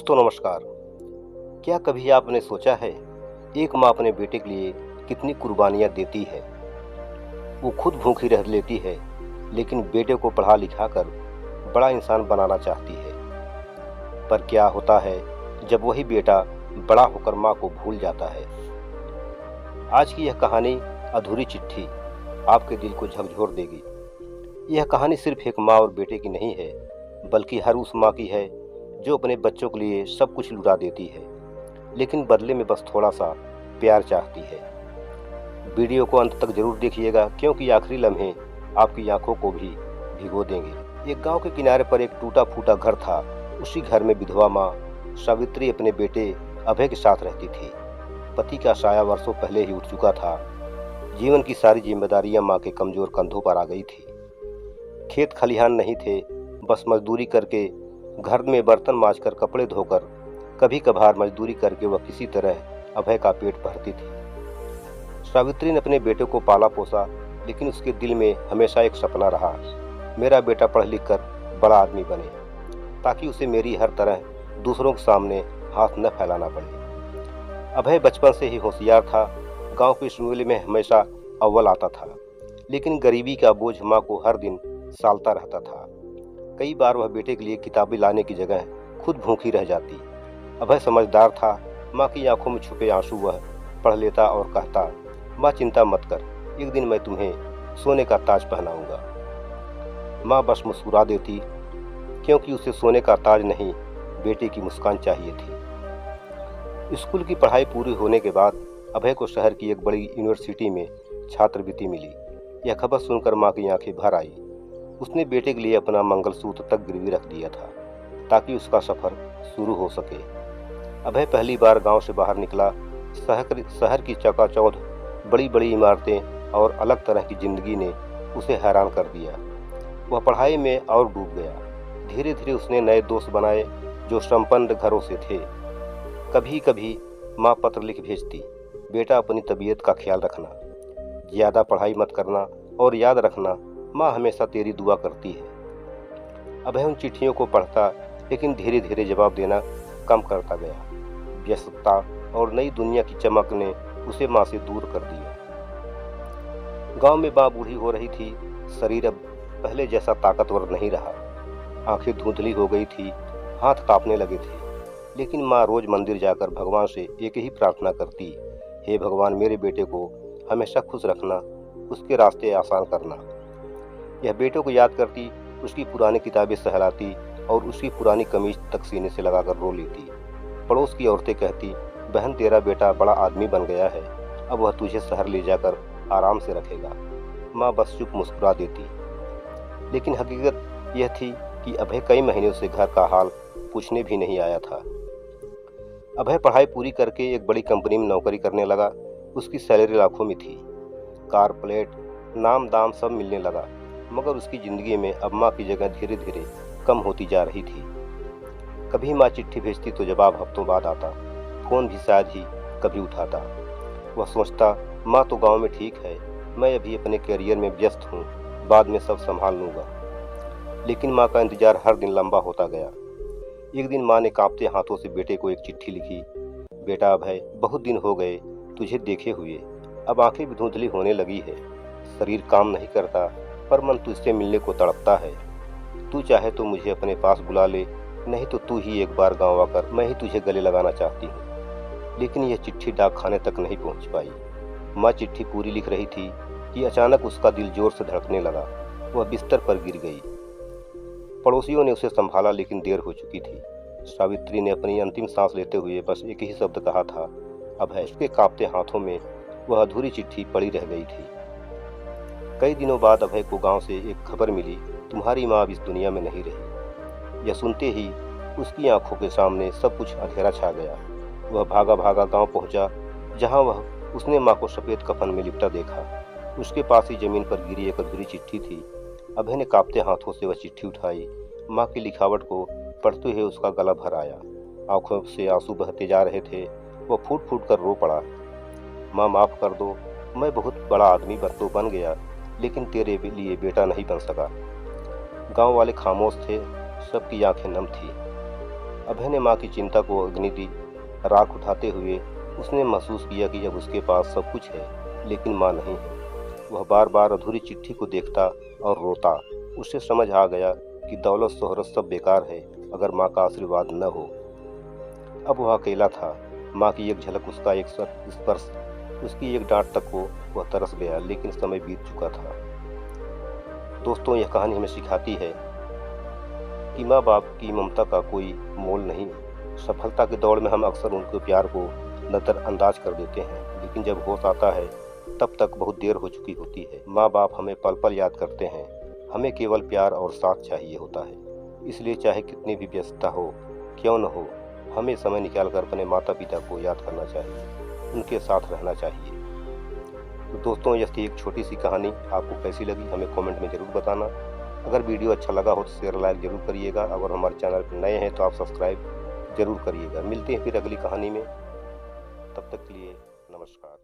दोस्तों नमस्कार। क्या कभी आपने सोचा है एक माँ अपने बेटे के लिए कितनी कुर्बानियाँ देती है। वो खुद भूखी रह लेती है लेकिन बेटे को पढ़ा लिखा कर बड़ा इंसान बनाना चाहती है। पर क्या होता है जब वही बेटा बड़ा होकर माँ को भूल जाता है। आज की यह कहानी अधूरी चिट्ठी आपके दिल को झकझोर देगी। यह कहानी सिर्फ एक माँ और बेटे की नहीं है, बल्कि हर उस माँ की है जो अपने बच्चों के लिए सब कुछ लुटा देती है, लेकिन बदले में बस थोड़ा सा प्यार चाहती है। वीडियो को अंत तक जरूर देखिएगा, क्योंकि आखिरी लम्हे आपकी आंखों को भी भिगो देंगे। एक गांव के किनारे पर एक टूटा फूटा घर था। उसी घर में विधवा माँ सावित्री अपने बेटे अभय के साथ रहती थी। पति का साया वर्षों पहले ही उठ चुका था। जीवन की सारी जिम्मेदारियां माँ के कमजोर कंधों पर आ गई थी। खेत खलिहान नहीं थे, बस मजदूरी करके, घर में बर्तन मांजकर, कपड़े धोकर, कभी कभार मजदूरी करके वह किसी तरह अभय का पेट भरती थी। सावित्री ने अपने बेटे को पाला पोसा, लेकिन उसके दिल में हमेशा एक सपना रहा, मेरा बेटा पढ़ लिख कर बड़ा आदमी बने, ताकि उसे मेरी हर तरह दूसरों के सामने हाथ न फैलाना पड़े। अभय बचपन से ही होशियार था। गांव के स्कूल में हमेशा अव्वल आता था, लेकिन गरीबी का बोझ माँ को हर दिन सालता रहता था। कई बार वह बेटे के लिए किताबें लाने की जगह खुद भूखी रह जाती। अभय समझदार था। माँ की आंखों में छुपे आंसू वह पढ़ लेता और कहता, माँ चिंता मत कर, एक दिन मैं तुम्हें सोने का ताज पहनाऊंगा। माँ बस मुस्कुरा देती, क्योंकि उसे सोने का ताज नहीं, बेटे की मुस्कान चाहिए थी। स्कूल की पढ़ाई पूरी होने के बाद अभय को शहर की एक बड़ी यूनिवर्सिटी में छात्रवृत्ति मिली। यह खबर सुनकर माँ की आंखें भर आई। उसने बेटे के लिए अपना मंगलसूत्र तक गिरवी रख दिया था, ताकि उसका सफर शुरू हो सके। अभय पहली बार गांव से बाहर निकला। शहर की चकाचौंध, बड़ी बड़ी इमारतें और अलग तरह की जिंदगी ने उसे हैरान कर दिया। वह पढ़ाई में और डूब गया। धीरे धीरे उसने नए दोस्त बनाए जो संपन्न घरों से थे। कभी कभी माँ पत्र लिख भेजती, बेटा अपनी तबीयत का ख्याल रखना, ज़्यादा पढ़ाई मत करना, और याद रखना माँ हमेशा तेरी दुआ करती है। अभय उन चिट्ठियों को पढ़ता, लेकिन धीरे धीरे जवाब देना कम करता गया। व्यस्तता और नई दुनिया की चमक ने उसे माँ से दूर कर दिया। गांव में माँ बूढ़ी हो रही थी। शरीर अब पहले जैसा ताकतवर नहीं रहा। आंखें धुंधली हो गई थी, हाथ कांपने लगे थे। लेकिन माँ रोज मंदिर जाकर भगवान से एक ही प्रार्थना करती, हे भगवान, मेरे बेटे को हमेशा खुश रखना, उसके रास्ते आसान करना। यह बेटे को याद करती, उसकी पुरानी किताबें सहलाती और उसकी पुरानी कमीज तक सीने से लगाकर रो लेती। पड़ोस की औरतें कहती, बहन तेरा बेटा बड़ा आदमी बन गया है, अब वह तुझे शहर ले जाकर आराम से रखेगा। माँ बस चुप मुस्कुरा देती। लेकिन हकीकत यह थी कि अभय कई महीनों से घर का हाल पूछने भी नहीं आया था। अभय पढ़ाई पूरी करके एक बड़ी कंपनी में नौकरी करने लगा। उसकी सैलरी लाखों में थी। कार, प्लेट, नाम दाम सब मिलने लगा, मगर उसकी ज़िंदगी में अब माँ की जगह धीरे धीरे कम होती जा रही थी। कभी माँ चिट्ठी भेजती तो जवाब हफ्तों बाद आता। फ़ोन भी शायद ही कभी उठाता। वह सोचता, माँ तो गांव में ठीक है, मैं अभी अपने करियर में व्यस्त हूँ, बाद में सब संभाल लूँगा। लेकिन माँ का इंतज़ार हर दिन लंबा होता गया। एक दिन माँ ने कांपते हाथों से बेटे को एक चिट्ठी लिखी, बेटा अभय, बहुत दिन हो गए तुझे देखे हुए, अब आंखें भी धुंधली होने लगी है, शरीर काम नहीं करता, पर मन तुझसे मिलने को तड़पता है। तू चाहे तो मुझे अपने पास बुला ले, नहीं तो तू ही एक बार गाँव आकर, मैं ही तुझे गले लगाना चाहती हूँ। लेकिन यह चिट्ठी डाक खाने तक नहीं पहुँच पाई। माँ चिट्ठी पूरी लिख रही थी कि अचानक उसका दिल जोर से धड़कने लगा। वह बिस्तर पर गिर गई। पड़ोसियों ने उसे संभाला, लेकिन देर हो चुकी थी। सावित्री ने अपनी अंतिम सांस लेते हुए बस एक ही शब्द कहा था, अभय। उसके कांपते हाथों में वह अधूरी चिट्ठी पड़ी रह गई थी। कई दिनों बाद अभय को गांव से एक खबर मिली, तुम्हारी माँ अब इस दुनिया में नहीं रही। यह सुनते ही उसकी आंखों के सामने सब कुछ अंधेरा छा गया। वह भागा भागा गांव पहुंचा, जहां उसने माँ को सफेद कफन में लिपटा देखा। उसके पास ही जमीन पर गिरी एक अधूरी चिट्ठी थी। अभय ने कांपते हाथों से वह चिट्ठी उठाई। माँ की लिखावट को पढ़ते हुए उसका गला भर आया। आंखों से आंसू बहते जा रहे थे। वह फूट फूट कर रो पड़ा, माँ माफ़ कर दो, मैं बहुत बड़ा आदमी तो बन गया, लेकिन तेरे लिए बेटा नहीं बन सका। गांव वाले खामोश थे, सबकी आंखें नम थी। अभय ने माँ की चिंता को अग्नि दी। राख उठाते हुए उसने महसूस किया कि अब उसके पास सब कुछ है, लेकिन माँ नहीं है। वह बार बार अधूरी चिट्ठी को देखता और रोता। उसे समझ आ गया कि दौलत शोहरत सब बेकार है अगर माँ का आशीर्वाद न हो। अब वह अकेला था। माँ की एक झलक, उसका एक स्पर्श, उसकी एक डांट तक को वह तरस गया, लेकिन समय बीत चुका था। दोस्तों, यह कहानी हमें सिखाती है कि माँ बाप की ममता का कोई मोल नहीं। सफलता की दौड़ में हम अक्सर उनके प्यार को नजरअंदाज कर देते हैं, लेकिन जब होश आता है तब तक बहुत देर हो चुकी होती है। माँ बाप हमें पल पल याद करते हैं। हमें केवल प्यार और साथ चाहिए होता है। इसलिए चाहे कितनी भी व्यस्तता हो, क्यों न हो, हमें समय निकालकर अपने माता पिता को याद करना चाहिए, उनके साथ रहना चाहिए। तो दोस्तों, यह थी एक छोटी सी कहानी। आपको कैसी लगी हमें कमेंट में ज़रूर बताना। अगर वीडियो अच्छा लगा हो तो शेयर लाइक जरूर करिएगा। अगर हमारे चैनल पर नए हैं तो आप सब्सक्राइब जरूर करिएगा। मिलते हैं फिर अगली कहानी में। तब तक के लिए नमस्कार।